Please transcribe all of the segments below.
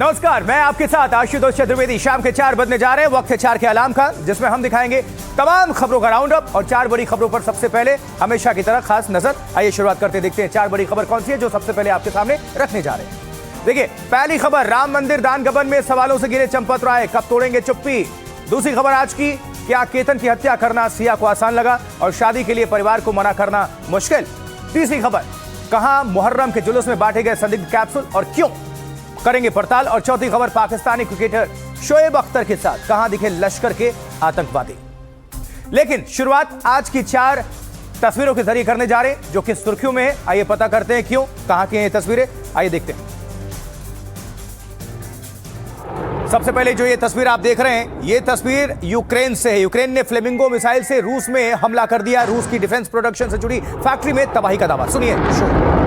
नमस्कार, मैं आपके साथ आशुतोष चतुर्वेदी। शाम के 4 बजने जा रहे हैं, वक्त है 4 के अलार्म का, जिसमें हम दिखाएंगे तमाम खबरों का राउंड अप और 4 बड़ी खबरों पर सबसे पहले हमेशा की तरह खास नजर। आइए शुरुआत करते देखते हैं 4 बड़ी खबर कौन सी है जो सबसे पहले आपके सामने रखने जा रहे हैं। देखिए, पहली खबर, राम मंदिर दान गबन में सवालों से घिरे चंपत राय, कब तोड़ेंगे चुप्पी। दूसरी खबर आज की, क्या केतन की हत्या करना सिया को आसान लगा और शादी के लिए परिवार को मना करना मुश्किल। तीसरी खबर, कहां मुहर्रम के जुलूस में बांटे गए संदिग्ध कैप्सूल और क्यों, करेंगे पड़ताल। और चौथी खबर, पाकिस्तानी क्रिकेटर शोएब अख्तर के साथ कहां दिखे लश्कर के आतंकवादी। लेकिन शुरुआत आज की 4 तस्वीरों के जरिए करने जा रहे हैं जो कि सुर्खियों में है। आइए पता करते हैं क्यों, कहां की हैं ये तस्वीरें, आइए देखते हैं। सबसे पहले जो ये तस्वीर आप देख रहे हैं, ये तस्वीर यूक्रेन से है। यूक्रेन ने फ्लेमिंगो मिसाइल से रूस में हमला कर दिया। रूस की डिफेंस प्रोडक्शन से जुड़ी फैक्ट्री में तबाही का दावा, सुनिए शो।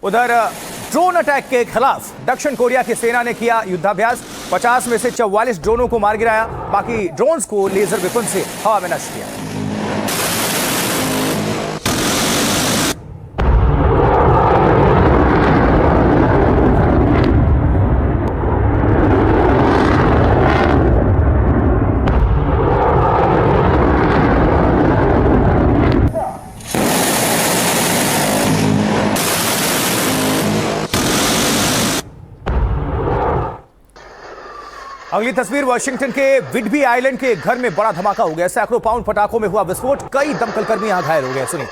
उधर ड्रोन अटैक के खिलाफ दक्षिण कोरिया की सेना ने किया युद्धाभ्यास। 50 में से 44 ड्रोनों को मार गिराया, बाकी ड्रोन्स को लेजर वेपन से हवा में नष्ट किया। अगली तस्वीर, वाशिंगटन के विडबी आइलैंड के घर में बड़ा धमाका हो गया। सैकड़ों पाउंड पटाखों में हुआ विस्फोट, कई दमकल कर्मी यहां घायल हो गए, सुनिए।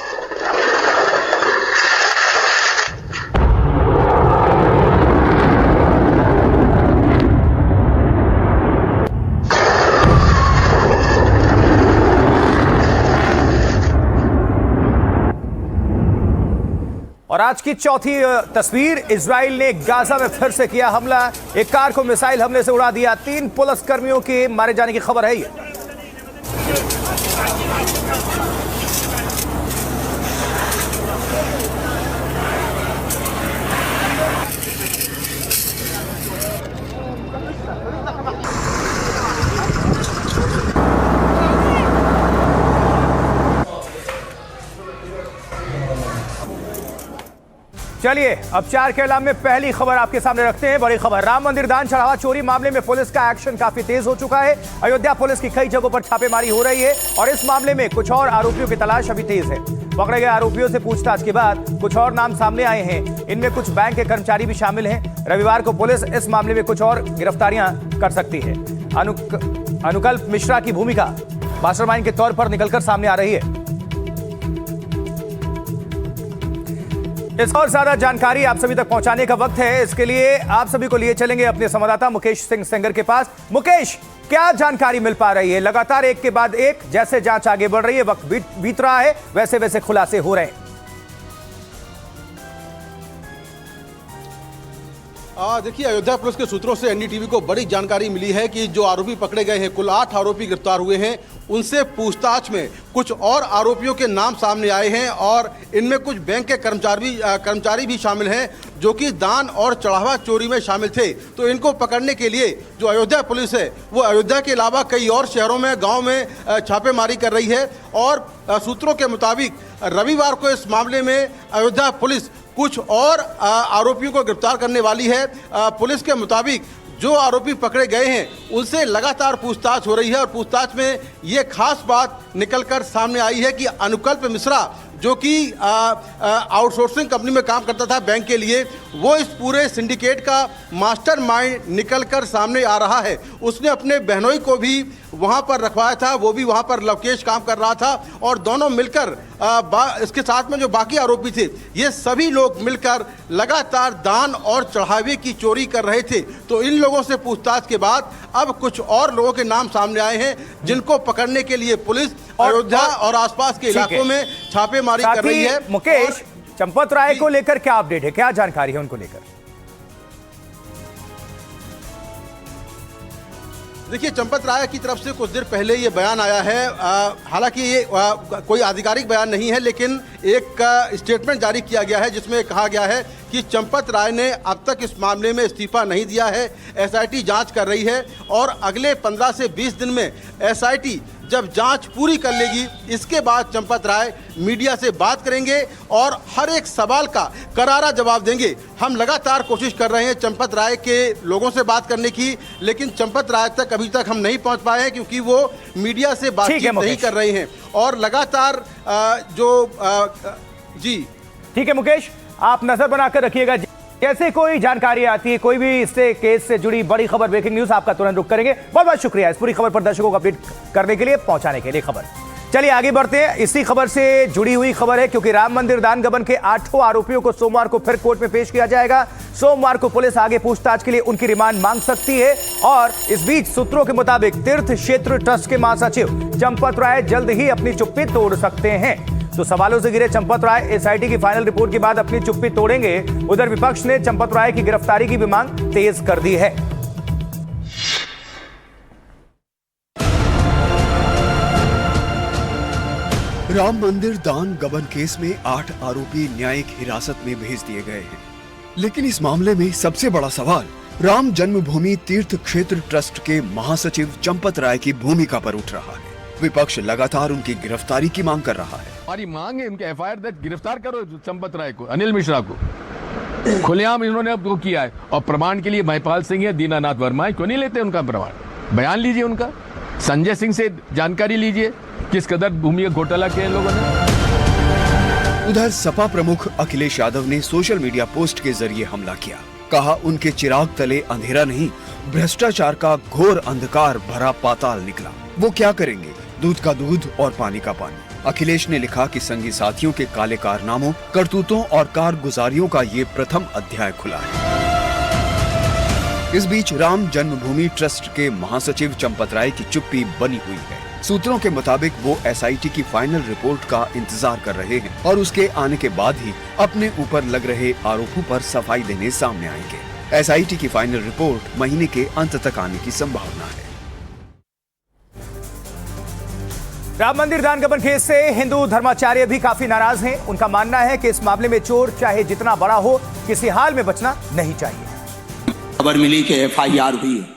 और आज की चौथी तस्वीर, इजराइल ने गाजा में फिर से किया हमला। एक कार को मिसाइल हमले से उड़ा दिया। 3 पुलिस कर्मियों के मारे जाने की खबर है ये। चलिए अब 4 के अलावा में पहली खबर आपके सामने रखते हैं। बड़ी खबर, राम मंदिर दान चढ़ावा चोरी मामले में पुलिस का एक्शन काफी तेज हो चुका है। अयोध्या पुलिस की कई जगहों पर छापेमारी हो रही है और इस मामले में कुछ और आरोपियों की तलाश अभी तेज है। पकड़े गए आरोपियों से पूछताछ के बाद कुछ और नाम सामने आए हैं। इनमें कुछ बैंक के कर्मचारी भी शामिल हैं। रविवार को पुलिस इस मामले में कुछ और गिरफ्तारियां कर सकती है। अनुकल्प मिश्रा की भूमिका मास्टरमाइंड के तौर पर निकलकर सामने आ रही है। इस और ज्यादा जानकारी आप सभी तक पहुंचाने का वक्त है। इसके लिए आप सभी को लिए चलेंगे अपने संवाददाता मुकेश सिंह सेंगर के पास। मुकेश, क्या जानकारी मिल पा रही है? लगातार एक के बाद एक जैसे जांच आगे बढ़ रही है, वक्त बीत रहा है, वैसे वैसे खुलासे हो रहे हैं। देखिए, अयोध्या पुलिस के सूत्रों से एनडीटीवी को बड़ी जानकारी मिली है कि जो आरोपी पकड़े गए हैं, कुल 8 आरोपी गिरफ्तार हुए हैं। उनसे पूछताछ में कुछ और आरोपियों के नाम सामने आए हैं और इनमें कुछ बैंक के कर्मचारी भी शामिल हैं जो कि दान और चढ़ावा चोरी में शामिल थे। तो इनको पकड़ने के लिए जो अयोध्या पुलिस है वो अयोध्या के अलावा कई और शहरों में, गाँव में छापेमारी कर रही है। और सूत्रों के मुताबिक रविवार को इस मामले में अयोध्या पुलिस कुछ और आरोपियों को गिरफ्तार करने वाली है। पुलिस के मुताबिक जो आरोपी पकड़े गए हैं उनसे लगातार पूछताछ हो रही है और पूछताछ में ये खास बात निकलकर सामने आई है कि अनुकल्प मिश्रा जो कि आउटसोर्सिंग कंपनी में काम करता था बैंक के लिए, वो इस पूरे सिंडिकेट का मास्टरमाइंड निकलकर सामने आ रहा है। उसने अपने बहनोई को भी वहाँ पर रखवाया था, वो भी वहाँ पर लवकेश काम कर रहा था और दोनों मिलकर इसके साथ में जो बाकी आरोपी थे, ये सभी लोग मिलकर लगातार दान और चढ़ावे की चोरी कर रहे थे। तो इन लोगों से पूछताछ के बाद अब कुछ और लोगों के नाम सामने आए हैं जिनको पकड़ने के लिए पुलिस अयोध्या और आसपास के इलाकों में छापेमारी कर रही है। मुकेश, चंपत राय को लेकर क्या अपडेट है, क्या जानकारी है उनको लेकर? देखिए, चंपत राय की तरफ से कुछ देर पहले ये बयान आया है। हालांकि ये कोई आधिकारिक बयान नहीं है, लेकिन एक स्टेटमेंट जारी किया गया है जिसमें कहा गया है कि चंपत राय ने अब तक इस मामले में इस्तीफा नहीं दिया है। एसआईटी जांच कर रही है और अगले 15 से 20 दिन में एसआईटी जब जांच पूरी कर लेगी, इसके बाद चंपत राय मीडिया से बात करेंगे और हर एक सवाल का करारा जवाब देंगे। हम लगातार कोशिश कर रहे हैं चंपत राय के लोगों से बात करने की, लेकिन चंपत राय तक अभी तक हम नहीं पहुंच पाए हैं क्योंकि वो मीडिया से बातचीत नहीं कर रहे हैं। और लगातार जी ठीक है मुकेश, आप नजर बनाकर रखिएगा, कैसे कोई जानकारी आती है, कोई भी इससे केस से जुड़ी बड़ी खबर, ब्रेकिंग न्यूज, आपका तुरंत रुख करेंगे। बहुत बहुत शुक्रिया इस पूरी खबर पर दर्शकों को अपडेट करने के लिए, पहुंचाने के लिए खबर। चलिए आगे बढ़ते हैं। इसी खबर से जुड़ी हुई खबर है, क्योंकि राम मंदिर दान गबन के 8 आरोपियों को सोमवार को फिर कोर्ट में पेश किया जाएगा। सोमवार को पुलिस आगे पूछताछ के लिए उनकी रिमांड मांग सकती है। और इस बीच सूत्रों के मुताबिक तीर्थ क्षेत्र ट्रस्ट के महासचिव चंपत राय जल्द ही अपनी चुप्पी तोड़ सकते हैं। तो सवालों से घिरे चंपत राय एसआईटी की फाइनल रिपोर्ट के बाद अपनी चुप्पी तोड़ेंगे। उधर विपक्ष ने चंपत राय की गिरफ्तारी की भी मांग तेज कर दी है। राम मंदिर दान गबन केस में 8 आरोपी न्यायिक हिरासत में भेज दिए गए हैं, लेकिन इस मामले में सबसे बड़ा सवाल राम जन्मभूमि तीर्थ क्षेत्र ट्रस्ट के महासचिव चंपत राय की भूमिका पर उठ रहा है। विपक्ष लगातार उनकी गिरफ्तारी की मांग कर रहा है। हमारी मांग है उनके एफआईआर दर्ज, गिरफ्तार करो चंपत राय को, अनिल मिश्रा को। खुलेआम इन्होंने अब वो किया है और प्रमाण के लिए महिपाल सिंह है, दीनानाथ वर्मा है, क्यों नहीं लेते उनका प्रमाण? बयान लीजिए उनका, संजय सिंह से जानकारी लीजिए किस कदर भूमि घोटाला किया लोगों ने। उधर सपा प्रमुख अखिलेश यादव ने सोशल मीडिया पोस्ट के जरिए हमला किया। कहा उनके चिराग तले अंधेरा नहीं, भ्रष्टाचार का घोर अंधकार भरा पाताल निकला। वो क्या करेंगे? दूध का दूध और पानी का पानी। अखिलेश ने लिखा कि संगी साथियों के काले कारनामों, करतूतों और कारगुजारियों का ये प्रथम अध्याय खुला है। इस बीच राम जन्मभूमि ट्रस्ट के महासचिव चंपत राय की चुप्पी बनी हुई है। सूत्रों के मुताबिक वो एसआईटी की फाइनल रिपोर्ट का इंतजार कर रहे हैं और उसके आने के बाद ही अपने ऊपर लग रहे आरोपों पर सफाई देने सामने आएंगे। एसआईटी की फाइनल रिपोर्ट महीने के अंत तक आने की संभावना है। राम मंदिर दान गबन केस से हिंदू धर्माचार्य भी काफी नाराज हैं। उनका मानना है कि इस मामले में चोर चाहे जितना बड़ा हो, किसी हाल में बचना नहीं चाहिए। खबर मिली कि एफआईआर हुई है,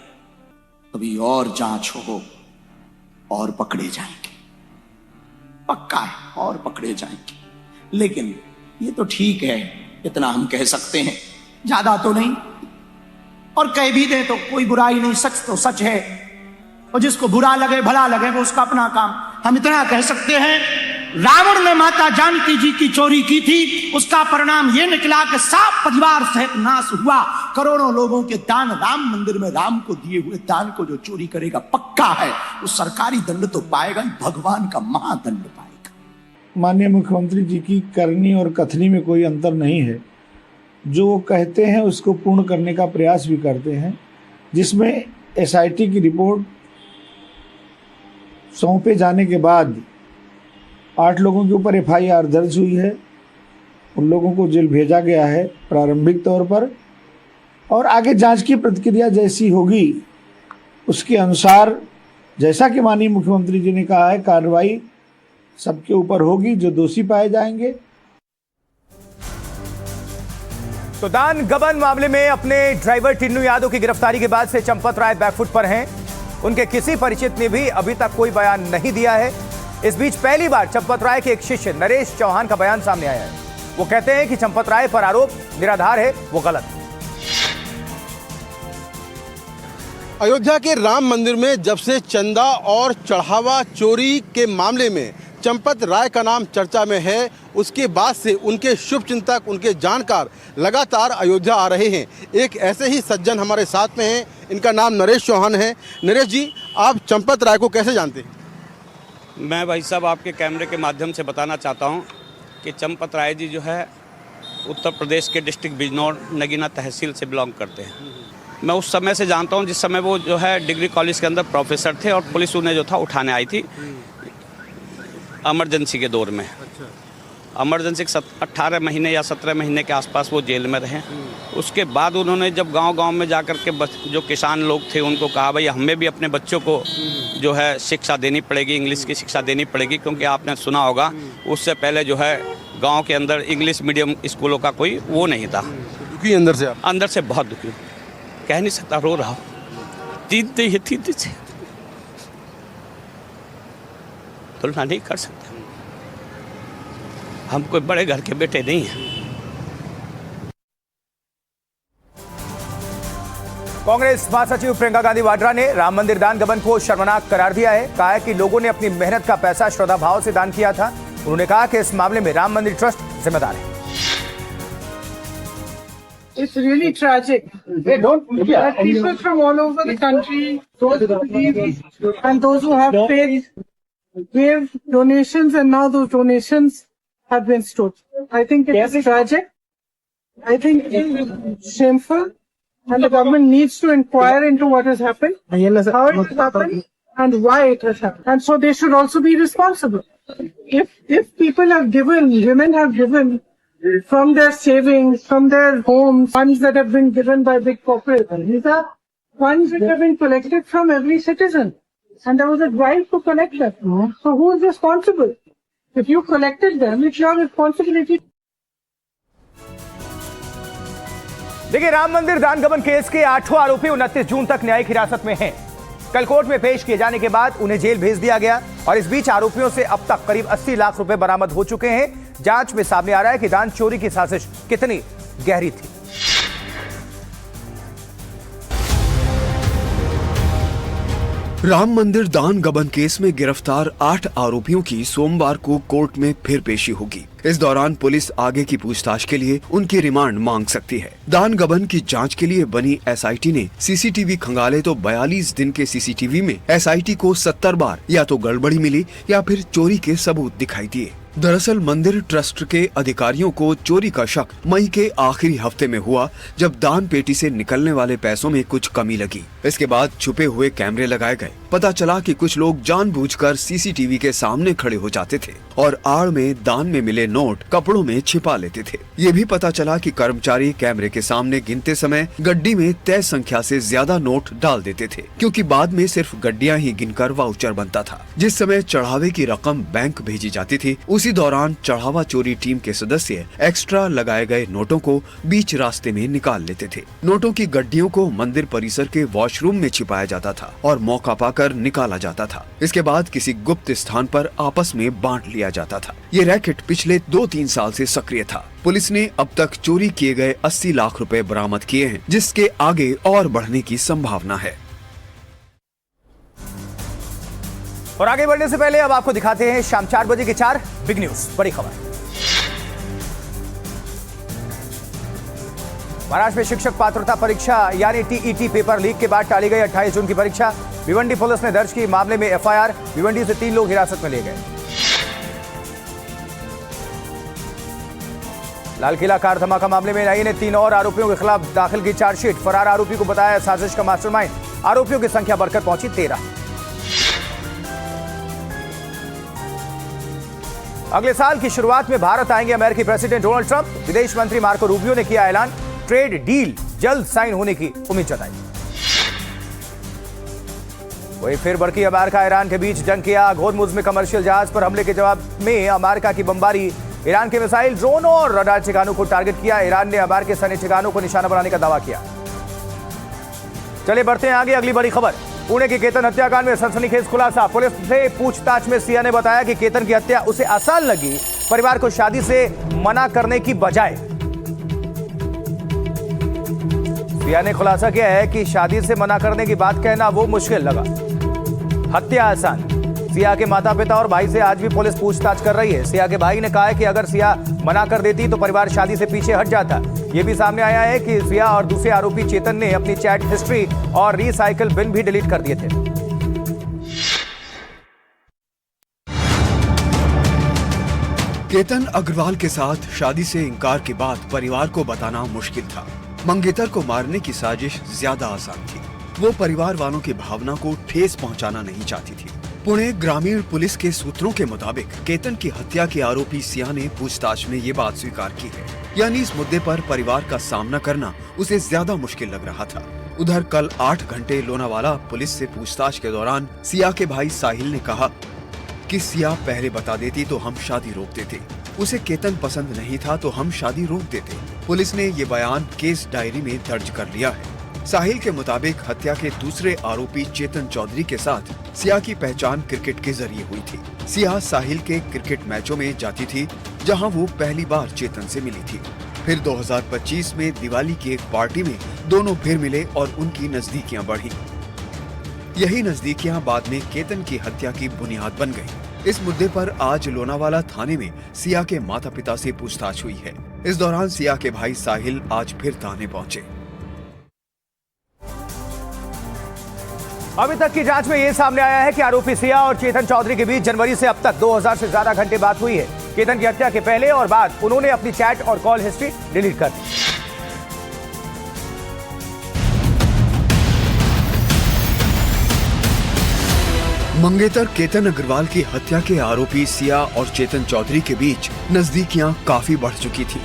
अभी और जांच हो और पकड़े जाएंगे, पक्का है, और पकड़े जाएंगे। लेकिन ये तो ठीक है, इतना हम कह सकते हैं, ज्यादा तो नहीं। और कह भी दे तो कोई बुराई नहीं, सच तो सच है, और जिसको बुरा लगे भला लगे वो उसका अपना काम। हम इतना कह सकते हैं, रावण ने माता जानकी जी की चोरी की थी, उसका परिणाम यह निकला कि 7 परिवार सहित नाश हुआ। करोड़ों लोगों के दान, राम मंदिर में राम को दिए हुए दान को जो चोरी करेगा, पक्का है वो सरकारी दंड तो पाएगा, भगवान का महादंड पाएगा। माननीय मुख्यमंत्री जी की करनी और कथनी में कोई अंतर नहीं है। जो वो कहते हैं उसको पूर्ण करने का प्रयास भी करते हैं, जिसमें एसआईटी की रिपोर्ट सौंपे जाने के बाद 8 लोगों के ऊपर एफआईआर दर्ज हुई है। उन लोगों को जेल भेजा गया है प्रारंभिक तौर पर, और आगे जांच की प्रक्रिया जैसी होगी उसके अनुसार, जैसा कि माननीय मुख्यमंत्री जी ने कहा है, कार्रवाई सबके ऊपर होगी जो दोषी पाए जाएंगे। तो दान गबन मामले में अपने ड्राइवर टिन्नू यादव की गिरफ्तारी के बाद से चंपत राय बैकफुट पर हैं। उनके किसी परिचित ने भी अभी तक कोई बयान नहीं दिया है। इस बीच पहली बार चंपत राय के एक शिष्य नरेश चौहान का बयान सामने आया है। वो कहते हैं कि चंपत राय पर आरोप निराधार है, वो गलत है। अयोध्या के राम मंदिर में जब से चंदा और चढ़ावा चोरी के मामले में चंपत राय का नाम चर्चा में है, उसके बाद से उनके शुभचिंतक, उनके जानकार लगातार अयोध्या आ रहे हैं। एक ऐसे ही सज्जन हमारे साथ में हैं, इनका नाम नरेश चौहान है। नरेश जी, आप चंपत राय को कैसे जानते हैं? मैं भाई साहब आपके कैमरे के माध्यम से बताना चाहता हूं कि चंपत राय जी जो है उत्तर प्रदेश के डिस्ट्रिक्ट बिजनौर नगीना तहसील से बिलोंग करते हैं। मैं उस समय से जानता हूं जिस समय वो जो है डिग्री कॉलेज के अंदर प्रोफेसर थे और पुलिस उन्हें जो था उठाने आई थी इमरजेंसी के दौर में। इमरजेंसी 18 महीने या 17 महीने के आसपास वो जेल में रहे। उसके बाद उन्होंने जब गांव-गांव में जाकर के जो किसान लोग थे उनको कहा भाई हमें भी अपने बच्चों को जो है शिक्षा देनी पड़ेगी, इंग्लिश की शिक्षा देनी पड़ेगी, क्योंकि आपने सुना होगा उससे पहले जो है गांव के अंदर इंग्लिश मीडियम स्कूलों का कोई वो नहीं था। दुखी अंदर से आप? अंदर से बहुत दुखी, कह नहीं सकता, रो रहा हूँ। जीते ही थी से तुलना नहीं कर सकते, हम कोई बड़े घर के बेटे नहीं हैं। कांग्रेस महासचिव प्रियंका गांधी वाड्रा ने राम मंदिर दान गबन को शर्मनाक करार दिया है। कहा है कि लोगों ने अपनी मेहनत का पैसा श्रद्धा भाव से दान किया था। उन्होंने कहा कि इस मामले में राम मंदिर ट्रस्ट जिम्मेदार है। It's really tragic that people from all over the country, those who believe and those who have faith, gave donations and now those donations have been stopped. I think it is tragic. I think it is shameful and the government needs to inquire into what has happened, how it has happened and why it has happened. And so they should also be responsible. If people have given, women have given from their savings, from their homes, funds that have been given by big corporations. These are funds that have been collected from every citizen. And there was a drive to collect them. So who is responsible? If you collected them, it's your responsibility. देखिए, राम मंदिर दान गबन case के 8वां आरोपी 29 जून तक न्यायिक हिरासत में हैं। कल कोर्ट में पेश किए जाने के बाद उन्हें जेल भेज दिया गया और इस बीच आरोपियों से अब तक करीब 80 लाख रुपए बरामद हो चुके हैं। जांच में सामने आ रहा है कि दान चोरी की साजिश कितनी गहरी थी। राम मंदिर दान गबन केस में गिरफ्तार 8 आरोपियों की सोमवार को कोर्ट में फिर पेशी होगी। इस दौरान पुलिस आगे की पूछताछ के लिए उनकी रिमांड मांग सकती है। दान गबन की जांच के लिए बनी एसआईटी ने सीसीटीवी खंगाले तो 42 दिन के सीसीटीवी में एसआईटी को 70 बार या तो गड़बड़ी मिली या फिर चोरी के सबूत दिखाई दिए। दरअसल मंदिर ट्रस्ट के अधिकारियों को चोरी का शक मई के आखिरी हफ्ते में हुआ, जब दान पेटी से निकलने वाले पैसों में कुछ कमी लगी। इसके बाद छुपे हुए कैमरे लगाए गए। पता चला कि कुछ लोग जानबूझकर सीसीटीवी के सामने खड़े हो जाते थे और आड़ में दान में मिले नोट कपड़ों में छिपा लेते थे। ये भी पता चला कि कर्मचारी कैमरे के सामने गिनते समय गड्डी में तय संख्या से ज्यादा नोट डाल देते थे, क्योंकि बाद में सिर्फ गड्डियां ही गिनकर वाउचर बनता था। जिस समय चढ़ावे की रकम बैंक भेजी जाती थी, उसी दौरान चढ़ावा चोरी टीम के सदस्य एक्स्ट्रा लगाए गए नोटों को बीच रास्ते में निकाल लेते थे। नोटों की गड्डियों को मंदिर परिसर के वॉशरूम में छिपाया जाता था और मौका पाकर निकाला जाता था। इसके बाद किसी गुप्त स्थान पर आपस में बांट लिया जाता था। ये रैकेट पिछले 2-3 साल से सक्रिय था। पुलिस ने अब तक चोरी किए गए 80 लाख रुपए बरामद किए हैं, जिसके आगे और बढ़ने की संभावना है। और आगे बढ़ने से पहले अब आपको दिखाते हैं शाम 4 बजे के 4 बिग न्यूज। बड़ी खबर। महाराष्ट्र में शिक्षक पात्रता परीक्षा यानी टीईटी पेपर लीक के बाद टाली गई 28 जून की परीक्षा। भिवंडी पुलिस ने दर्ज की मामले में एफआईआर। भिवंडी से 3 लोग हिरासत में लिए गए। लाल किला कार धमाका मामले में एनआईए ने 3 और आरोपियों के खिलाफ दाखिल की चार्जशीट। फरार आरोपी को बताया साजिश का मास्टरमाइंड। आरोपियों की संख्या बढ़कर पहुंची 13। अगले साल की शुरुआत में भारत आएंगे अमेरिकी प्रेसिडेंट डोनाल्ड ट्रंप। विदेश मंत्री मार्को रूबियो ने किया ऐलान। ट्रेड डील जल्द साइन होने की उम्मीद जताई। वही फिर भड़की अमेरिका ईरान के बीच जंग किया। होर्मुज में कमर्शियल जहाज पर हमले के जवाब में अमेरिका की बमबारी। ईरान के मिसाइल, ड्रोन और रडार ठिकानों को टारगेट किया। ईरान ने अमेरिकी सैन्य ठिकानों को निशाना बनाने का दावा किया। चलिए बढ़ते हैं आगे। अगली बड़ी खबर, पुणे के केतन हत्याकांड में सनसनीखेज खुलासा। पुलिस से पूछताछ में सिया ने बताया कि केतन की हत्या उसे आसान लगी, परिवार को शादी से मना करने की बजाय। सिया ने खुलासा किया है कि शादी से मना करने की बात कहना वो मुश्किल लगा, हत्या आसान। सिया के माता पिता और भाई से आज भी पुलिस पूछताछ कर रही है। सिया के भाई ने कहा है कि अगर सिया मना कर देती तो परिवार शादी से पीछे हट जाता। यह भी सामने आया है कि सिया और दूसरे आरोपी चेतन ने अपनी चैट हिस्ट्री और रिसाइकल बिन भी डिलीट कर दिए थे। केतन अग्रवाल के साथ शादी से इनकार के बाद परिवार को बताना मुश्किल था। मंगेतर को मारने की साजिश ज्यादा आसान थी। वो परिवार वालों की भावना को ठेस पहुंचाना नहीं चाहती थी। पुणे ग्रामीण पुलिस के सूत्रों के मुताबिक केतन की हत्या के आरोपी सिया ने पूछताछ में ये बात स्वीकार की है, यानी इस मुद्दे पर परिवार का सामना करना उसे ज्यादा मुश्किल लग रहा था। उधर कल 8 घंटे लोनावाला पुलिस से पूछताछ के दौरान सिया के भाई साहिल ने कहा कि सिया पहले बता देती तो हम शादी रोक देते, उसे केतन पसंद नहीं था तो हम शादी रोक देते। पुलिस ने ये बयान केस डायरी में दर्ज कर लिया है। साहिल के मुताबिक हत्या के दूसरे आरोपी चेतन चौधरी के साथ सिया की पहचान क्रिकेट के जरिए हुई थी। सिया साहिल के क्रिकेट मैचों में जाती थी, जहां वो पहली बार चेतन से मिली थी। फिर 2025 में दिवाली की एक पार्टी में दोनों फिर मिले और उनकी नजदीकियां बढ़ी। यही नजदीकियां बाद में केतन की हत्या की बुनियाद बन गई। इस मुद्दे पर आज लोनावाला थाने में सिया के माता पिता से पूछताछ हुई है। इस दौरान सिया के भाई साहिल आज फिर थाने पहुंचे। अभी तक की जांच में यह सामने आया है कि आरोपी सिया और चेतन चौधरी के बीच जनवरी से अब तक 2000 से ज्यादा घंटे बात हुई है। केतन की हत्या के पहले और बाद उन्होंने अपनी चैट और कॉल हिस्ट्री डिलीट कर दी। मंगेतर केतन अग्रवाल की हत्या के आरोपी सिया और चेतन चौधरी के बीच नजदीकियां काफी बढ़ चुकी थी।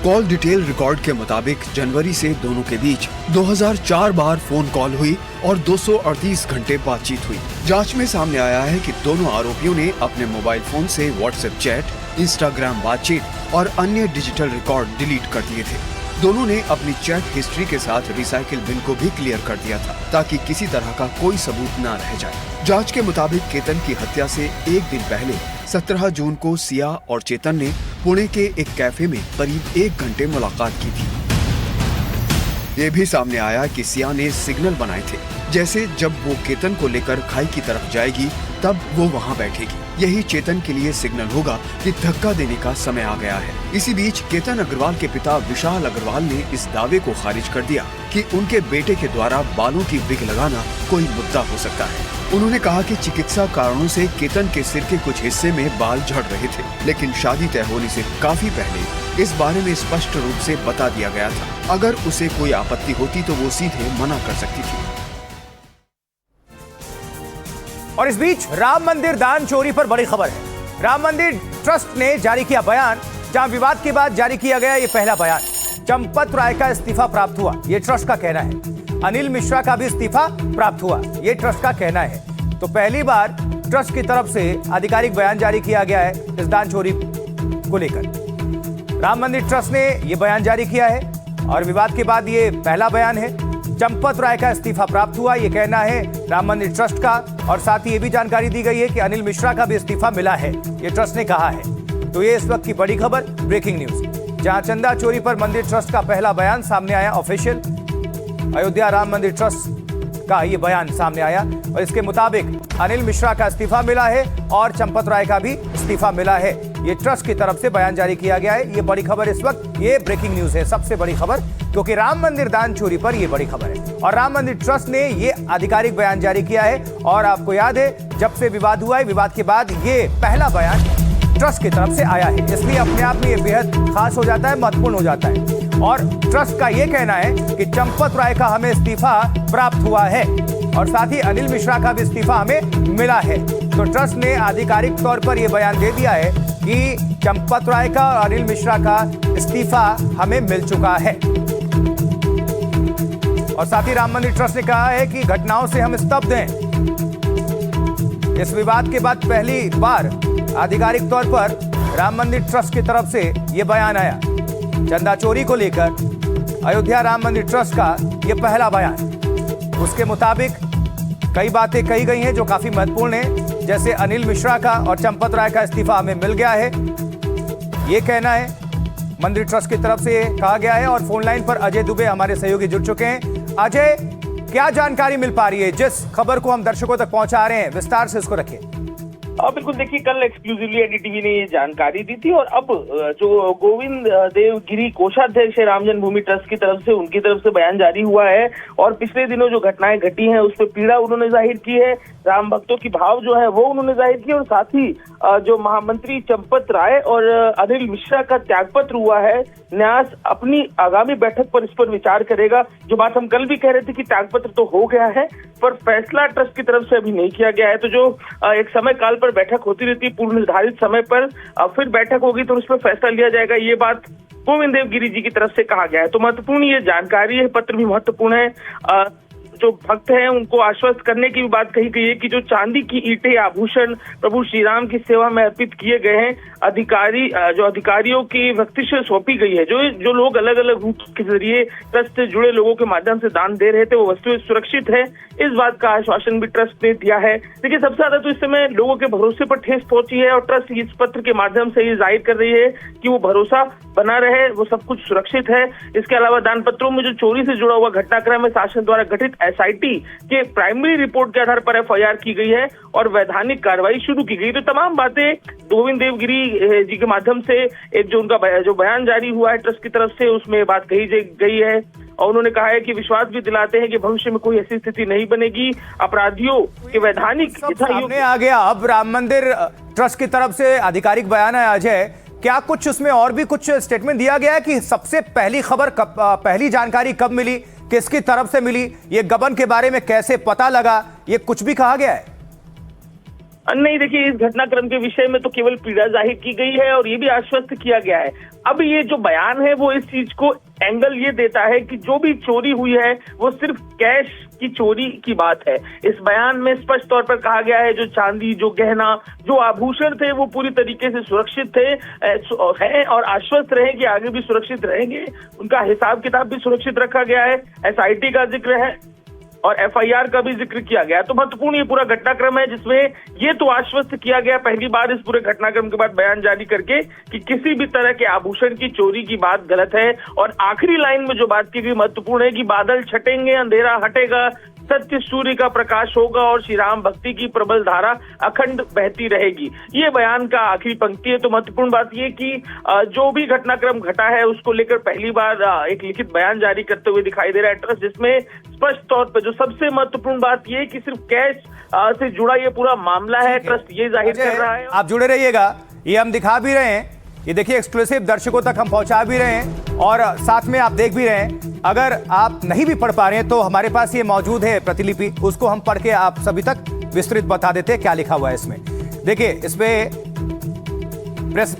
कॉल डिटेल रिकॉर्ड के मुताबिक जनवरी से दोनों के बीच 2004 बार फोन कॉल हुई और 238 घंटे बातचीत हुई। जांच में सामने आया है कि दोनों आरोपियों ने अपने मोबाइल फोन से व्हाट्सएप चैट, इंस्टाग्राम बातचीत और अन्य डिजिटल रिकॉर्ड डिलीट कर दिए थे। दोनों ने अपनी चैट हिस्ट्री के साथ रिसाइकिल बिन को भी क्लियर कर दिया था, ताकि किसी तरह का कोई सबूत न रह जाए। जांच के मुताबिक केतन की हत्या से एक दिन पहले 17 जून को सिया और चेतन ने पुणे के एक कैफे में करीब 1 घंटे मुलाकात की थी। ये भी सामने आया कि सिया ने सिग्नल बनाए थे, जैसे जब वो केतन को लेकर खाई की तरफ जाएगी तब वो वहाँ बैठेगी। यही चेतन के लिए सिग्नल होगा कि धक्का देने का समय आ गया है। इसी बीच केतन अग्रवाल के पिता विशाल अग्रवाल ने इस दावे को खारिज कर दिया कि उनके बेटे के द्वारा बालों की विग लगाना कोई मुद्दा हो सकता है। उन्होंने कहा कि चिकित्सा कारणों से केतन के सिर के कुछ हिस्से में बाल झड़ रहे थे, लेकिन शादी तय होने से काफी पहले इस बारे में स्पष्ट रूप से बता दिया गया था। अगर उसे कोई आपत्ति होती तो वो सीधे मना कर सकती थी। और इस बीच राम मंदिर दान चोरी पर बड़ी खबर है। राम मंदिर ट्रस्ट ने जारी किया बयान, जहां विवाद के बाद जारी किया गया ये पहला बयान। चंपत राय का इस्तीफा प्राप्त हुआ, ये ट्रस्ट का कहना है। अनिल मिश्रा का भी इस्तीफा प्राप्त हुआ, ये ट्रस्ट का कहना है। तो पहली बार ट्रस्ट की तरफ से आधिकारिक बयान जारी किया गया है इस दान चोरी को लेकर। राम मंदिर ट्रस्ट ने यह बयान जारी किया है और विवाद के बाद ये पहला बयान है। चंपत राय का इस्तीफा प्राप्त हुआ, यह कहना है राम मंदिर ट्रस्ट का। और साथ ही ये भी जानकारी दी गई है कि अनिल मिश्रा का भी इस्तीफा मिला है, ये ट्रस्ट ने कहा है। तो ये इस वक्त की बड़ी खबर, ब्रेकिंग न्यूज, जहां चंदा चोरी पर मंदिर ट्रस्ट का पहला बयान सामने आया ऑफिशियल। अयोध्या राम मंदिर ट्रस्ट का ये बयान सामने आया और इसके मुताबिक अनिल मिश्रा का इस्तीफा मिला है और चंपत राय का भी इस्तीफा मिला है। ये ट्रस्ट की तरफ से बयान जारी किया गया है। ये बड़ी खबर इस वक्त, ये ब्रेकिंग न्यूज है, सबसे बड़ी खबर, क्योंकि राम मंदिर दान चोरी पर यह बड़ी खबर है और राम मंदिर ट्रस्ट ने ये आधिकारिक बयान जारी किया है। और आपको याद है, जब से विवाद हुआ है, विवाद के बाद ये पहला बयान ट्रस्ट की तरफ से आया है, इसलिए अपने आप में ये बेहद खास हो जाता है, महत्वपूर्ण हो जाता है। और ट्रस्ट का ये कहना है कि चंपत राय का हमें इस्तीफा प्राप्त हुआ है और साथ ही अनिल मिश्रा का भी इस्तीफा हमें मिला है। तो ट्रस्ट ने आधिकारिक तौर पर यह बयान दे दिया है कि चंपत राय का और अनिल मिश्रा का इस्तीफा हमें मिल चुका है। और साथ ही राम मंदिर ट्रस्ट ने कहा है कि घटनाओं से हम स्तब्ध हैं। इस विवाद के बाद पहली बार आधिकारिक तौर पर राम मंदिर ट्रस्ट की तरफ से यह बयान आया। चंदा चोरी को लेकर अयोध्या राम मंदिर ट्रस्ट का यह पहला बयान। उसके मुताबिक कई बातें कही गई हैं जो काफी महत्वपूर्ण हैं, जैसे अनिल मिश्रा का और चंपत राय का इस्तीफा हमें मिल गया है, ये कहना है मंदिर ट्रस्ट की तरफ से कहा गया है। और फोन लाइन पर अजय दुबे हमारे सहयोगी जुड़ चुके हैं। अजय, क्या जानकारी मिल पा रही है? जिस खबर को हम दर्शकों तक पहुंचा रहे हैं, विस्तार से इसको रखिए। बिल्कुल, देखिए कल एक्सक्लूसिवली एनडीटीवी ने ये जानकारी दी थी और अब जो गोविंद देव गिरी कोषाध्यक्ष है राम जन्मभूमि ट्रस्ट की तरफ से, उनकी तरफ से बयान जारी हुआ है और पिछले दिनों जो घटनाएं घटी हैं उस पर पीड़ा उन्होंने जाहिर की है, राम भक्तों की भाव जो है वो उन्होंने जाहिर की और साथ ही जो महामंत्री चंपत राय और अनिल मिश्रा का त्यागपत्र हुआ है, न्यास अपनी आगामी बैठक पर इस पर विचार करेगा। जो बात हम कल भी कह रहे थे कि त्यागपत्र तो हो गया है पर फैसला ट्रस्ट की तरफ से अभी नहीं किया गया है, तो जो एक समय काल पर बैठक होती रहती है पूर्व निर्धारित समय पर, फिर बैठक होगी तो उस पर फैसला लिया जाएगा, ये बात गोविंद देव गिरी जी की तरफ से कहा गया है। तो महत्वपूर्ण ये जानकारी है, पत्र भी महत्वपूर्ण है। जो भक्त हैं उनको आश्वस्त करने की भी बात कही गई है कि जो चांदी की ईंटें आभूषण प्रभु श्री राम की सेवा में अर्पित किए गए हैं, जो अधिकारियों की व्यक्ति से सौंपी गई है, जो लोग अलग अलग रूप के जरिए ट्रस्ट से जुड़े लोगों के माध्यम से दान दे रहे थे, वो वस्तुएं सुरक्षित है, इस बात का आश्वासन भी ट्रस्ट ने दिया है। देखिए सबसे ज्यादा तो इस समय लोगों के भरोसे पर ठेस पहुंची है और ट्रस्ट इस पत्र के माध्यम से ये जाहिर कर रही है कि वो भरोसा बना रहे, वो सब कुछ सुरक्षित है। इसके अलावा दान पत्रों में जो चोरी से जुड़ा हुआ घटनाक्रम है, शासन द्वारा गठित एसआईटी के प्राइमरी रिपोर्ट के आधार पर एफआईआर की गई है और वैधानिक कार्रवाई शुरू की गई। तो तमाम बातें गोविंद देव गिरी जी के माध्यम से एक जो उनका जो बयान जारी हुआ है ट्रस्ट की तरफ से, उसमें बात कही गई है और उन्होंने कहा है कि विश्वास भी दिलाते हैं कि भविष्य में कोई ऐसी स्थिति नहीं बनेगी, अपराधियों के वैधानिक सामने आ गया। अब राम मंदिर ट्रस्ट की तरफ से आधिकारिक बयान है अजय, क्या कुछ उसमें और भी कुछ स्टेटमेंट दिया गया है कि सबसे पहली खबर कब, पहली जानकारी कब मिली, किसकी तरफ से मिली, ये गबन के बारे में कैसे पता लगा, ये कुछ भी कहा गया है? नहीं, देखिए इस घटनाक्रम के विषय में तो केवल पीड़ा जाहिर की गई है और ये भी आश्वस्त किया गया है। अब ये जो बयान है वो इस चीज को एंगल ये देता है कि जो भी चोरी हुई है वो सिर्फ कैश की चोरी की बात है। इस बयान में स्पष्ट तौर पर कहा गया है जो चांदी, जो गहना, जो आभूषण थे वो पूरी तरीके से सुरक्षित थे हैं और आश्वस्त रहे कि आगे भी सुरक्षित रहेंगे, उनका हिसाब किताब भी सुरक्षित रखा गया है। एसआईटी का जिक्र है और एफआईआर का भी जिक्र किया गया। तो महत्वपूर्ण ये पूरा घटनाक्रम है जिसमें ये तो आश्वस्त किया गया पहली बार इस पूरे घटनाक्रम के बाद बयान जारी करके कि किसी भी तरह के आभूषण की चोरी की बात गलत है। और आखिरी लाइन में जो बात की गई महत्वपूर्ण है कि बादल छटेंगे, अंधेरा हटेगा, सत्य सूर्य का प्रकाश होगा और श्री राम भक्ति की प्रबल धारा अखंड बहती रहेगी। ये बयान का आखिरी पंक्ति है। तो महत्वपूर्ण बात ये कि जो भी घटनाक्रम घटा है उसको लेकर पहली बार एक लिखित बयान जारी करते हुए दिखाई दे रहा है ट्रस्ट, जिसमें स्पष्ट तौर पर जो सबसे महत्वपूर्ण बात ये कि सिर्फ कैश से जुड़ा ये पूरा मामला है, ट्रस्ट ये जाहिर कर रहा है। आप जुड़े रहिएगा, ये हम दिखा भी रहे हैं, ये देखिए एक्सक्लूसिव दर्शकों तक हम पहुंचा भी रहे हैं और साथ में आप देख भी रहे हैं। अगर आप नहीं भी पढ़ पा रहे हैं तो हमारे पास ये मौजूद है प्रतिलिपि, उसको हम पढ़ के आप सभी तक विस्तृत बता देते हैं क्या लिखा हुआ है इसमें। देखिए इसमें प्रेस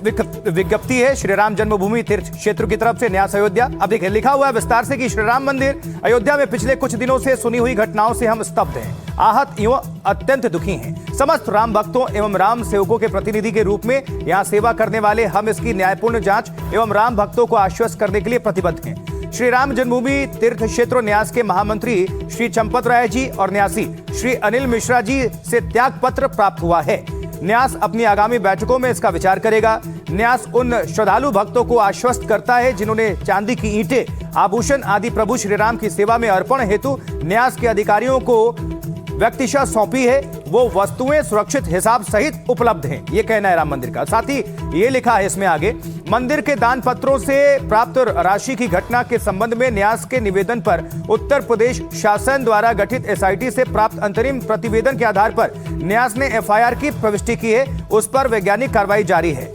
विज्ञप्ति है श्री राम जन्मभूमि तीर्थ क्षेत्र की तरफ से न्यास अयोध्या। अब देखिए लिखा हुआ है विस्तार से कि श्री राम मंदिर अयोध्या में पिछले कुछ दिनों से सुनी हुई घटनाओं से हम स्तब्ध हैं, आहत एवं अत्यंत दुखी हैं। समस्त राम भक्तों एवं राम सेवकों के प्रतिनिधि के रूप में यहाँ सेवा करने वाले हम इसकी न्यायपूर्ण जांच एवं राम भक्तों को आश्वस्त करने के लिए प्रतिबद्ध हैं। श्री राम जन्मभूमि तीर्थ क्षेत्र न्यास के महामंत्री श्री चंपत राय जी और न्यासी श्री अनिल मिश्रा जी से त्याग पत्र प्राप्त हुआ है। न्यास अपनी आगामी बैठकों में इसका विचार करेगा। न्यास उन श्रद्धालु भक्तों को आश्वस्त करता है जिन्होंने चांदी की ईंटें, आभूषण आदि प्रभु श्री राम की सेवा में अर्पण हेतु न्यास के अधिकारियों को व्यक्तिशः सौंपी है, वो वस्तुएं सुरक्षित हिसाब सहित उपलब्ध हैं, ये कहना है राम मंदिर का। साथ ही ये लिखा है इसमें आगे, मंदिर के दान पत्रों से प्राप्त राशि की घटना के संबंध में न्यास के निवेदन पर उत्तर प्रदेश शासन द्वारा गठित एसआईटी से प्राप्त अंतरिम प्रतिवेदन के आधार पर न्यास ने एफआईआर की प्रविष्टि की है, उस पर वैज्ञानिक कार्रवाई जारी है।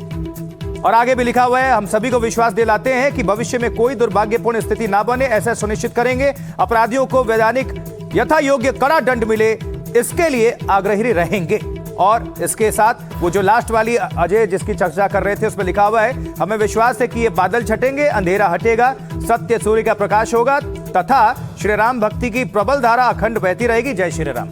और आगे भी लिखा हुआ है, हम सभी को विश्वास दिलाते हैं कि भविष्य में कोई दुर्भाग्यपूर्ण स्थिति ना बने, ऐसा सुनिश्चित करेंगे। अपराधियों को वैधानिक यथा योग्य कड़ा दंड मिले, इसके लिए आग्रही रहेंगे। और इसके साथ वो जो लास्ट वाली अजय जिसकी चर्चा कर रहे थे उसमें लिखा हुआ है, हमें विश्वास है कि ये बादल छटेंगे, अंधेरा हटेगा, सत्य सूर्य का प्रकाश होगा तथा श्री राम भक्ति की प्रबल धारा अखंड बहती रहेगी। जय श्री राम।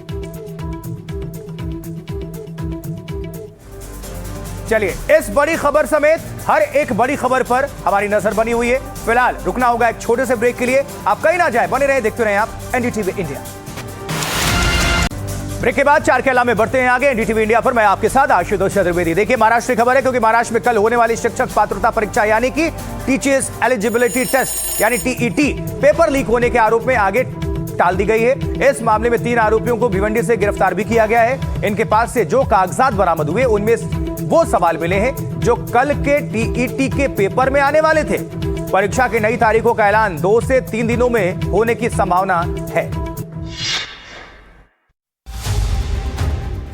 चलिए इस बड़ी खबर समेत हर एक बड़ी खबर पर हमारी नजर बनी हुई है। फिलहाल रुकना होगा एक छोटे से ब्रेक के लिए, आप कहीं ना जाए, बने रहे, देखते रहे आप एनडीटीवी इंडिया। ब्रेक के बाद 4 के अलावा में बढ़ते हैं आगे एनडीटीवी इंडिया पर। मैं आपके साथ आशुतोष चतुर्वेदी। देखिए महाराष्ट्र की खबर है क्योंकि महाराष्ट्र में कल होने वाली शिक्षक पात्रता परीक्षा यानी कि टीचर्स एलिजिबिलिटी टेस्ट यानी टीईटी पेपर लीक होने के आरोप में आगे टाल दी गई है। इस मामले में 3 आरोपियों को भिवंडी से गिरफ्तार भी किया गया है। इनके पास से जो कागजात बरामद हुए उनमें वो सवाल मिले हैं जो कल के टीईटी के पेपर में आने वाले थे। परीक्षा की नई तारीखों का ऐलान 2 से 3 दिनों में होने की संभावना है।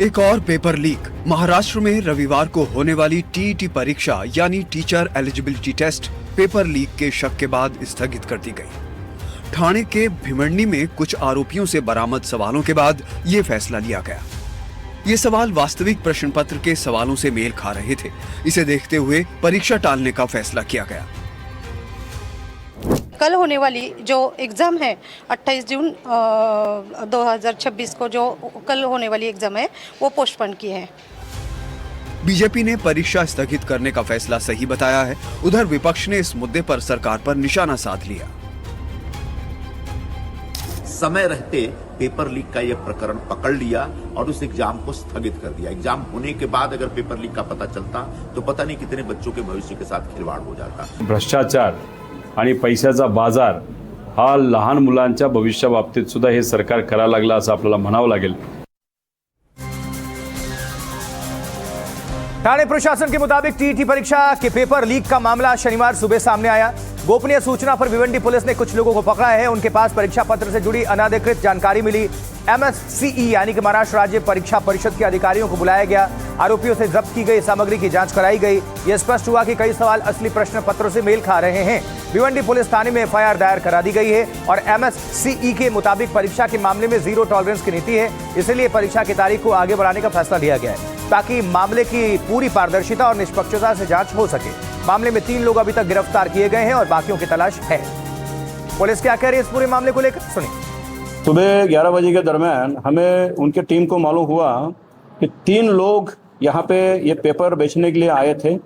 एक और पेपर लीक। महाराष्ट्र में रविवार को होने वाली टीईटी परीक्षा यानी teacher eligibility test paper leak के शक के बाद स्थगित कर दी गई। ठाणे के भिवंडी में कुछ आरोपियों से बरामद सवालों के बाद ये फैसला लिया गया। ये सवाल वास्तविक प्रश्न पत्र के सवालों से मेल खा रहे थे। इसे देखते हुए परीक्षा टालने का फैसला किया गया। कल होने वाली जो एग्ज़ाम है 28 जून 2026 को जो कल होने वाली एग्ज़ाम है वो पोस्टपोन की है। बीजेपी ने परीक्षा स्थगित करने का फैसला सही बताया है। उधर विपक्ष ने इस मुद्दे पर सरकार पर निशाना साध लिया। समय रहते पेपर लीक का यह प्रकरण पकड़ लिया और उस एग्जाम को स्थगित कर दिया। एग्जाम होने के बाद अगर पेपर लीक का पता चलता तो पता नहीं कितने बच्चों के भविष्य के साथ खिलवाड़ हो जाता। भ्रष्टाचार आणि पैशाचा बाजार हा लहान मुलांच्या भविष्याबाबतीत सुद्धा हे सरकार करायला लागलं असं आपल्याला म्हणावं लागेल। ठाणे प्रशासन के मुताबिक टीईटी परीक्षा के पेपर लीक का मामला शनिवार सुबह सामने आया। गोपनीय सूचना पर भिवंडी पुलिस ने कुछ लोगों को पकड़ा है। उनके पास परीक्षा पत्र से जुड़ी अनधिकृत जानकारी मिली। MSCE यानी कि महाराष्ट्र राज्य परीक्षा परिषद के अधिकारियों को बुलाया गया। आरोपियों से जब्त की गई सामग्री की जांच कराई गई। यह स्पष्ट हुआ कि कई सवाल असली प्रश्न पत्रों से मेल खा रहे हैं। भिवंडी पुलिस थाने में FIR दायर करा दी गई है और MSCE के मुताबिक परीक्षा के मामले में 0 टॉलरेंस की नीति है। इसलिए परीक्षा की तारीख को आगे बढ़ाने का फैसला लिया गया है ताकि मामले की पूरी पारदर्शिता और निष्पक्षता से जांच हो सके। मामले में 3 लोग अभी तक गिरफ्तार किए गए हैं और बाकियों की तलाश है। पुलिस क्या कह रही है इस पूरे मामले को लेकर, सुनिए। सुबह 11 बजे के दरमियान हमें उनके टीम को मालूम हुआ कि 3 लोग यहाँ पे ये पेपर बेचने के लिए आए थे।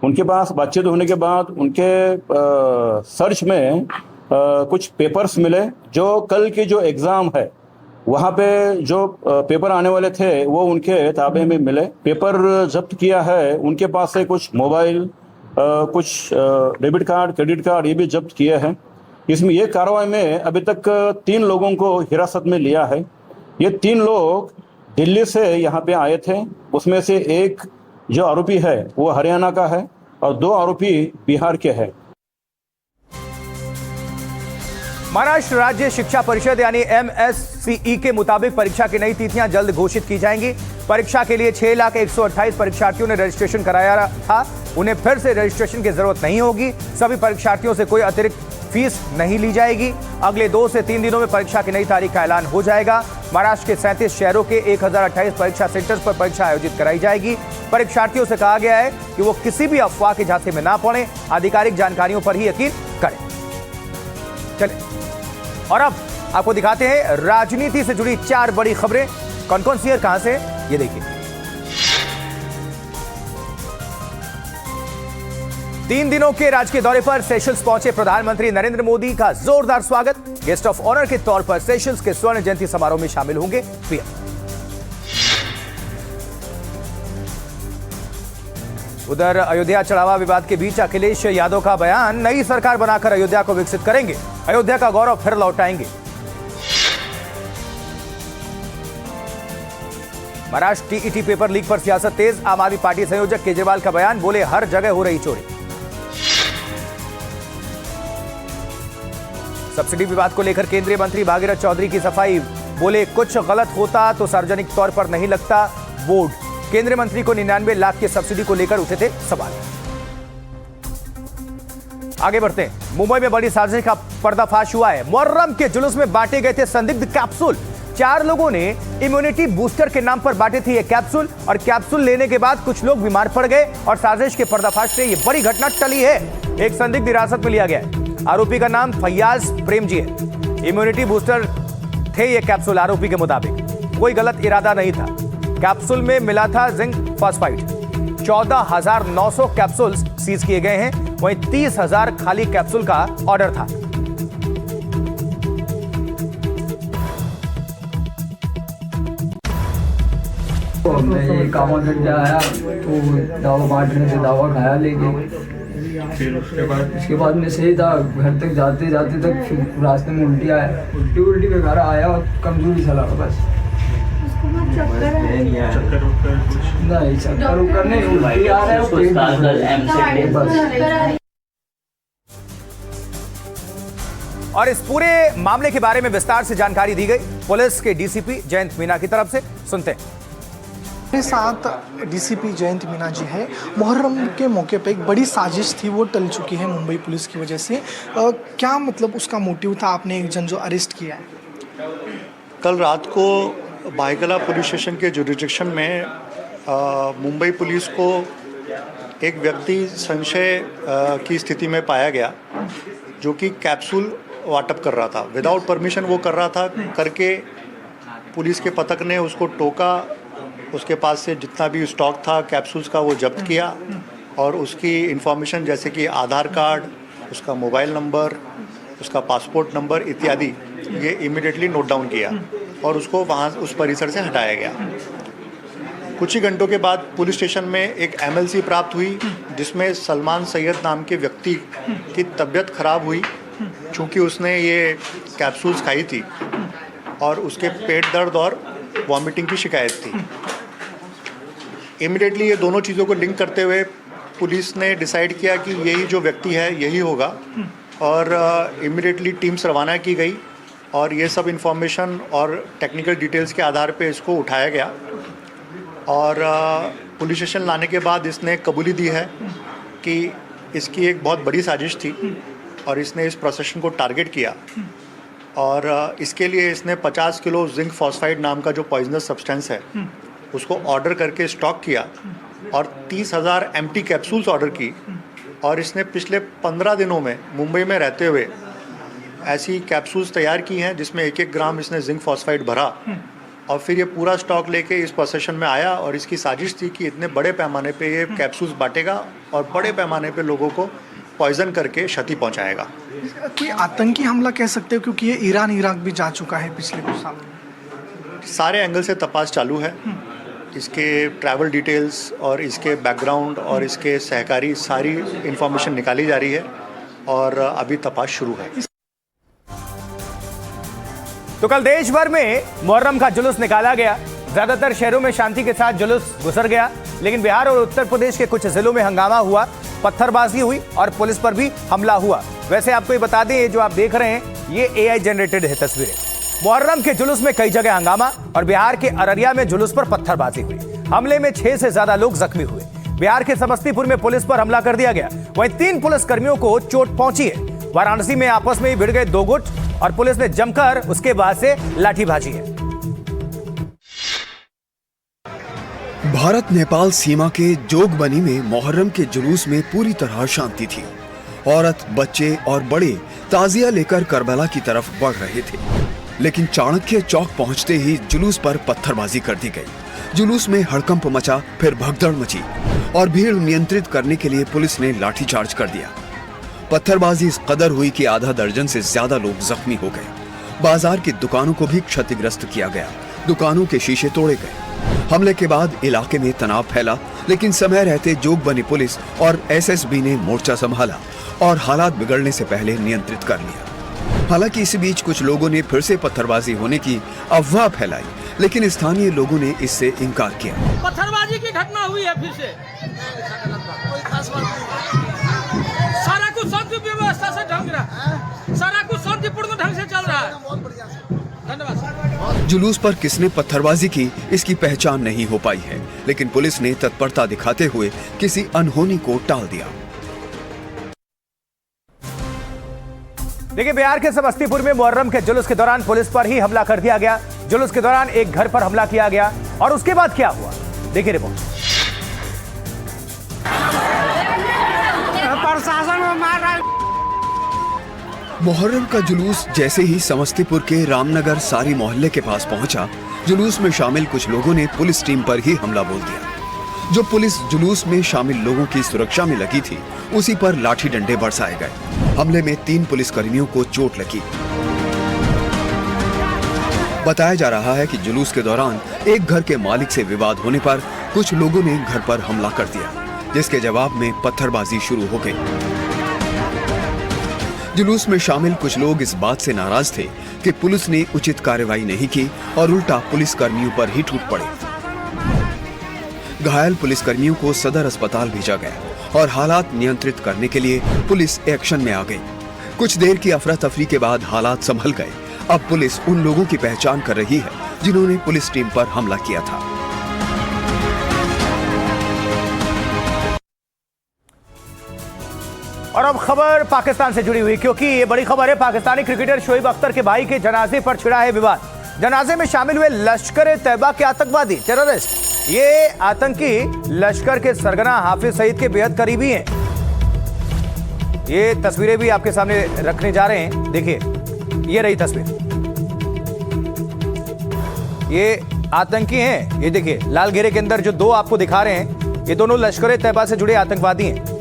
उनके पास बातचीत होने के बाद उनके सर्च में कुछ पेपर्स मिले जो कल की जो एग्ज़ाम है वहाँ पे जो पेपर आने वाले थे वो उनके ताबे में मिले। पेपर जब्त किया है। उनके पास से कुछ मोबाइल, कुछ डेबिट कार्ड, क्रेडिट कार्ड ये भी जब्त किए हैं। इसमें ये कार्रवाई में अभी तक 3 लोगों को हिरासत में लिया है। ये 3 लोग दिल्ली से यहाँ पे आए थे। उसमें से एक जो आरोपी है वो हरियाणा का है और 2 आरोपी बिहार के हैं। महाराष्ट्र राज्य शिक्षा परिषद यानी MSCE के मुताबिक परीक्षा की नई तिथियां जल्द घोषित की जाएंगी। परीक्षा के लिए 6,128 परीक्षार्थियों ने रजिस्ट्रेशन कराया था। उन्हें फिर से रजिस्ट्रेशन की जरूरत नहीं होगी। सभी परीक्षार्थियों से कोई अतिरिक्त फीस नहीं ली जाएगी। अगले 2 से 3 दिनों में परीक्षा की नई तारीख का ऐलान हो जाएगा। महाराष्ट्र के 37 शहरों के 1028 परीक्षा सेंटर्स पर परीक्षा आयोजित कराई जाएगी। परीक्षार्थियों से कहा गया है कि वो किसी भी अफवाह के झांसे में ना पड़े, आधिकारिक जानकारियों पर ही यकीन करें। चलिए और अब आपको दिखाते हैं राजनीति से जुड़ी 4 बड़ी खबरें। कौन कौन सी है, कहां से, ये देखिए। 3 दिनों के राजकीय दौरे पर सेशल्स पहुंचे प्रधानमंत्री नरेंद्र मोदी का जोरदार स्वागत। गेस्ट ऑफ ऑनर के तौर पर सेशल्स के स्वर्ण जयंती समारोह में शामिल होंगे पीएम। उधर अयोध्या चढ़ावा विवाद के बीच अखिलेश यादव का बयान, नई सरकार बनाकर अयोध्या को विकसित करेंगे, अयोध्या का गौरव फिर लौटाएंगे। महाराष्ट्र टीईटी पेपर लीक पर सियासत तेज, आम आदमी पार्टी संयोजक केजरीवाल का बयान, बोले हर जगह हो रही चोरी। सब्सिडी विवाद को लेकर केंद्रीय मंत्री भागीरथ चौधरी की सफाई, बोले कुछ गलत होता तो सार्वजनिक तौर पर नहीं लगता बोर्ड। केंद्रीय मंत्री को 99 लाख की सब्सिडी को लेकर उठे थे सवाल। आगे बढ़ते हैं। मुंबई में बड़ी साजिश का पर्दाफाश हुआ है। मुहर्रम के जुलूस में बांटे गए थे संदिग्ध कैप्सूल। 4 लोगों ने इम्यूनिटी बूस्टर के नाम पर बांटे थे ये कैप्सूल और कैप्सूल लेने के बाद कुछ लोग बीमार पड़ गए और साजिश के पर्दाफाश से ये बड़ी घटना टली है। एक संदिग्ध हिरासत में लिया गया है। आरोपी का नाम फैयाज प्रेमजी है। इम्यूनिटी बूस्टर थे ये कैप्सूल। आरोपी के मुताबिक कोई गलत इरादा नहीं था। कैप्सूल में मिला था जिंक फॉस्फाइड। 14,900 कैप्सूल्स सीज किए गए हैं। वहीं 30,000 खाली कैप्सूल का ऑर्डर था। हमने ये कामाखेड आया तो दावा बांटने से दावा खाया, लेकिन फिर उसके बाद मैं सही था, घर तक जाते जाते तक फिर रास्ते में उल्टी आया, उल्टी पे घर आया और कमजोरी चला बस। नहीं चक्कर उक्कर नहीं, उल्टी आ रहा है बस। और इस पूरे मामले के बारे में विस्तार से जानकारी दी गई पुलिस के डीसीपी जयंत मीना की तरफ से, सुनते हैं। मेरे साथ डीसीपी जयंत मीना जी है। मुहर्रम के मौके पे एक बड़ी साजिश थी, वो टल चुकी है मुंबई पुलिस की वजह से। क्या मतलब उसका मोटिव था, आपने एक जन जो अरेस्ट किया है? कल रात को भाईकला पुलिस स्टेशन के जुरिडिक्शन में मुंबई पुलिस को एक व्यक्ति संशय की स्थिति में पाया गया, जो कि कैप्सूल वाटप कर रहा था। विदाउट परमिशन वो कर रहा था, करके पुलिस के पथक ने उसको टोका, उसके पास से जितना भी स्टॉक था कैप्सूल्स का वो जब्त किया और उसकी इंफॉर्मेशन जैसे कि आधार कार्ड, उसका मोबाइल नंबर, उसका पासपोर्ट नंबर इत्यादि ये इमीडिएटली नोट डाउन किया और उसको वहाँ उस परिसर से हटाया गया। कुछ ही घंटों के बाद पुलिस स्टेशन में एक MLC प्राप्त हुई, जिसमें सलमान सैयद नाम के व्यक्ति की तबीयत खराब हुई, चूँकि उसने ये कैप्सूल्स खाई थी और उसके पेट दर्द और वॉमिटिंग की शिकायत थी। इमीडिएटली ये दोनों चीज़ों को लिंक करते हुए पुलिस ने डिसाइड किया कि यही जो व्यक्ति है यही होगा और इमीडिएटली टीम्स रवाना की गई और ये सब इंफॉर्मेशन और टेक्निकल डिटेल्स के आधार पे इसको उठाया गया और पुलिस स्टेशन लाने के बाद इसने कबूली दी है कि इसकी एक बहुत बड़ी साजिश थी और इसने इस प्रोसेशन को टारगेट किया और इसके लिए इसने 50 किलो जिंक फॉस्फाइड नाम का जो पॉइजनस सब्सटेंस है उसको ऑर्डर करके स्टॉक किया और 30,000 एम्प्टी कैप्सूल्स ऑर्डर की और इसने पिछले 15 दिनों में मुंबई में रहते हुए ऐसी कैप्सूल्स तैयार की हैं जिसमें 1-1 ग्राम इसने जिंक फॉस्फाइड भरा और फिर ये पूरा स्टॉक लेके इस पोसेशन में आया और इसकी साजिश थी कि इतने बड़े पैमाने पे ये कैप्सूल्स बांटेगा और बड़े पैमाने पे लोगों को पॉइजन करके क्षति पहुंचाएगा। कोई आतंकी हमला कह सकते हो, क्योंकि ये ईरान इराक भी जा चुका है पिछले कुछ सालों में। सारे एंगल से तपास चालू है, इसके ट्रैवल डिटेल्स और इसके बैकग्राउंड और इसके सहकारी सारी इंफॉर्मेशन निकाली जा रही है और अभी तपास शुरू है। तो कल देश भर में मुहर्रम का जुलूस निकाला गया, ज्यादातर शहरों में शांति के साथ जुलूस गुजर गया, लेकिन बिहार और उत्तर प्रदेश के कुछ जिलों में हंगामा हुआ, पत्थरबाजी हुई और पुलिस पर भी हमला हुआ। वैसे आपको ये बता दें, ये जो आप देख रहे हैं ये AI जनरेटेड है तस्वीरें। मुहर्रम के जुलूस में कई जगह हंगामा और बिहार के अररिया में जुलूस पर पत्थरबाजी हुई। हमले में 6 से ज्यादा लोग जख्मी हुए। बिहार के समस्तीपुर में पुलिस पर हमला कर दिया गया, वहीं 3 पुलिसकर्मियों को चोट पहुंची है। वाराणसी में आपस में ही भिड़ गए 2 गुट और पुलिस ने जमकर उसके बाद से लाठीबाजी है। भारत नेपाल सीमा के जोगबनी में मुहर्रम के जुलूस में पूरी तरह शांति थी। औरत, बच्चे और बड़े ताजिया लेकर करबला की तरफ बढ़ रहे थे, लेकिन चाणक्य चौक पहुंचते ही जुलूस पर पत्थरबाजी कर दी गई। जुलूस में हड़कंप मचा, फिर भगदड़ मची और भीड़ नियंत्रित करने के लिए पुलिस ने लाठीचार्ज कर दिया। पत्थरबाजी इस कदर हुई कि आधा दर्जन से ज्यादा लोग जख्मी हो गए। बाजार की दुकानों को भी क्षतिग्रस्त किया गया, दुकानों के शीशे तोड़े गए। हमले के बाद इलाके में तनाव फैला, लेकिन समय रहते जोगबनी पुलिस और SSB ने मोर्चा संभाला और हालात बिगड़ने से पहले नियंत्रित कर लिया। हालांकि इसी बीच कुछ लोगों ने फिर से पत्थरबाजी होने की अफवाह फैलाई, लेकिन स्थानीय लोगों ने इससे इनकार किया। पत्थरबाजी की घटना हुई है फिर से, सारा कुछ शांति व्यवस्था से ढंग रहा, सारा कुछ शांतिपूर्ण ढंग से चल रहा है। धन्यवाद। जुलूस पर किसने पत्थरबाजी की इसकी पहचान नहीं हो पाई है, लेकिन पुलिस ने तत्परता दिखाते हुए किसी अनहोनी को टाल दिया। देखिए, बिहार के समस्तीपुर में मुहर्रम के जुलूस के दौरान पुलिस पर ही हमला कर दिया गया। जुलूस के दौरान एक घर पर हमला किया गया और उसके बाद क्या हुआ, देखिए रिपोर्ट। प्रशासन में मार रहा है। मुहर्रम का जुलूस जैसे ही समस्तीपुर के रामनगर सारी मोहल्ले के पास पहुंचा, जुलूस में शामिल कुछ लोगों ने पुलिस टीम पर ही हमला बोल दिया। जो पुलिस जुलूस में शामिल लोगों की सुरक्षा में लगी थी, उसी पर लाठी डंडे बरसाए गए। हमले में 3 पुलिसकर्मियों को चोट लगी। बताया जा रहा है कि जुलूस के दौरान एक घर के मालिक से विवाद होने पर कुछ लोगों ने घर पर हमला कर दिया, जिसके जवाब में पत्थरबाजी शुरू हो गई। जुलूस में शामिल कुछ लोग इस बात से नाराज थे कि पुलिस ने उचित कार्रवाई नहीं की और उल्टा पुलिस कर्मियों पर ही टूट पड़े। घायल पुलिस कर्मियों को सदर अस्पताल भेजा गया और हालात नियंत्रित करने के लिए पुलिस एक्शन में आ गई। कुछ देर की अफरा तफरी के बाद हालात संभल गए। अब पुलिस उन लोगों की पहचान कर रही है जिन्होंने पुलिस टीम पर हमला किया था। और अब खबर पाकिस्तान से जुड़ी हुई, क्योंकि ये बड़ी खबर है। पाकिस्तानी क्रिकेटर शोएब अख्तर के भाई के जनाजे पर छिड़ा है विवाद। जनाजे में शामिल हुए लश्कर तैयबा के आतंकवादी टेररिस्ट, ये आतंकी लश्कर के सरगना हाफिज सईद के बेहद करीबी हैं। ये तस्वीरें भी आपके सामने रखने जा रहे हैं। देखिए, ये रही तस्वीर। ये आतंकी हैं। ये देखिए, लाल घेरे के अंदर जो दो आपको दिखा रहे हैं, ये दोनों लश्कर तैयबा से जुड़े आतंकवादी हैं।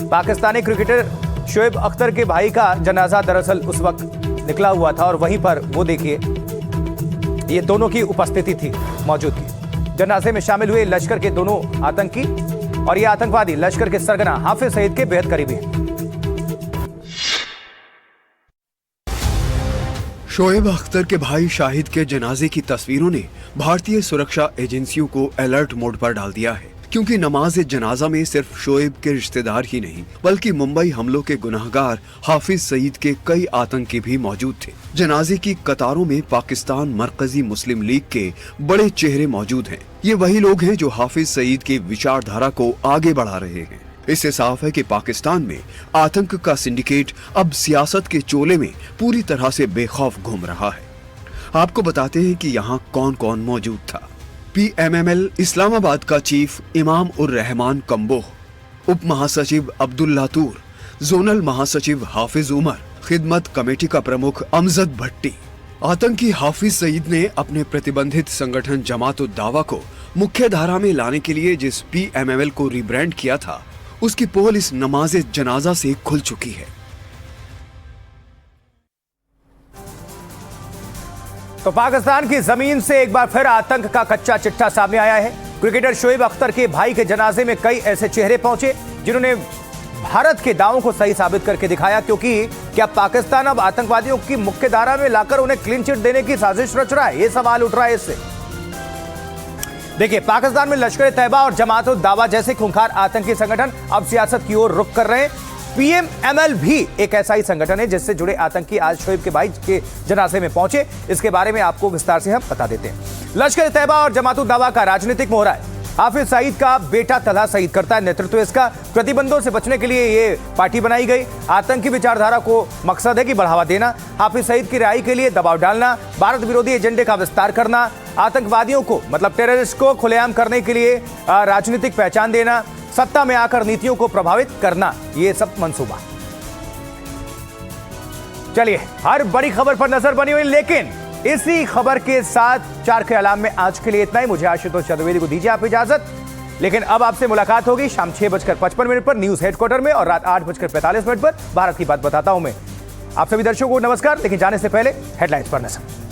पाकिस्तानी क्रिकेटर शोएब अख्तर के भाई का जनाजा दरअसल उस वक्त निकला हुआ था और वहीं पर वो देखिए, ये दोनों की उपस्थिति थी, मौजूदगी। जनाजे में शामिल हुए लश्कर के दोनों आतंकी और ये आतंकवादी लश्कर के सरगना हाफिज सईद के बेहद करीबी हैं। शोएब अख्तर के भाई शाहिद के जनाजे की तस्वीरों ने भारतीय सुरक्षा एजेंसियों को अलर्ट मोड पर डाल दिया है, क्योंकि नमाज जनाजा में सिर्फ शोएब के रिश्तेदार ही नहीं बल्कि मुंबई हमलों के गुनाहगार हाफिज सईद के कई आतंकी भी मौजूद थे। जनाजे की कतारों में पाकिस्तान मरकजी मुस्लिम लीग के बड़े चेहरे मौजूद हैं। ये वही लोग हैं जो हाफिज सईद की विचारधारा को आगे बढ़ा रहे हैं। इससे साफ है कि पाकिस्तान में आतंक का सिंडिकेट अब सियासत के चोले में पूरी तरह से बेखौफ घूम रहा है। आपको बताते हैं कि यहाँ कौन कौन मौजूद था। PMML इस्लामाबाद का चीफ इमाम उर रहमान कंबोह, उप महासचिव अब्दुल्ला तूर, जोनल महासचिव हाफिज उमर, खिदमत कमेटी का प्रमुख अमजद भट्टी। आतंकी हाफिज सईद ने अपने प्रतिबंधित संगठन जमात उद दावा को मुख्य धारा में लाने के लिए जिस PMML को रिब्रांड किया था, उसकी पोल इस नमाज जनाजा से खुल चुकी है। तो पाकिस्तान की जमीन से एक बार फिर आतंक का कच्चा चिट्ठा सामने आया है। क्रिकेटर शोएब अख्तर के भाई के जनाजे में कई ऐसे चेहरे पहुंचे जिन्होंने भारत के दावों को सही साबित करके दिखाया, क्योंकि क्या पाकिस्तान अब आतंकवादियों की मुख्य धारा में लाकर उन्हें क्लीन चिट देने की साजिश रच रहा है? ये सवाल उठ रहा है इससे। देखिए, पाकिस्तान में लश्कर तैयबा और जमात उद दावा जैसे खूंखार आतंकी संगठन अब सियासत की ओर रुख कर रहे हैं। PMML भी एक ऐसा ही संगठन है जिससे जुड़े आतंकी आज शोएब के भाई के जनाजे में पहुंचे। इसके बारे में आपको विस्तार से हम बता देते हैं। लश्कर तैयबा और जमात उद दावा का राजनीतिक मोहरा है। हाफिज सईद का बेटा तलहा सईद करता है नेतृत्व इसका। प्रतिबंधों से बचने के लिए ये पार्टी बनाई गई। आतंकी विचारधारा को मकसद है कि बढ़ावा देना, हाफिज सईद की रिहाई के लिए दबाव डालना, भारत विरोधी एजेंडे का विस्तार करना, आतंकवादियों को मतलब टेररिस्ट को खुलेआम करने के लिए राजनीतिक पहचान देना, सत्ता में आकर नीतियों को प्रभावित करना, ये सब मंसूबा। चलिए, हर बड़ी खबर पर नजर बनी हुई, लेकिन इसी खबर के साथ 4 के अलाम में आज के लिए इतना ही। मुझे आशुतोष चतुर्वेदी को दीजिए आप इजाजत, लेकिन अब आपसे मुलाकात होगी शाम 6:55 पर न्यूज हेडक्वार्टर में और रात 8:45 पर भारत की बात बताता हूं मैं। आप सभी दर्शकों को नमस्कार, लेकिन जाने से पहले हेडलाइंस पर नजर।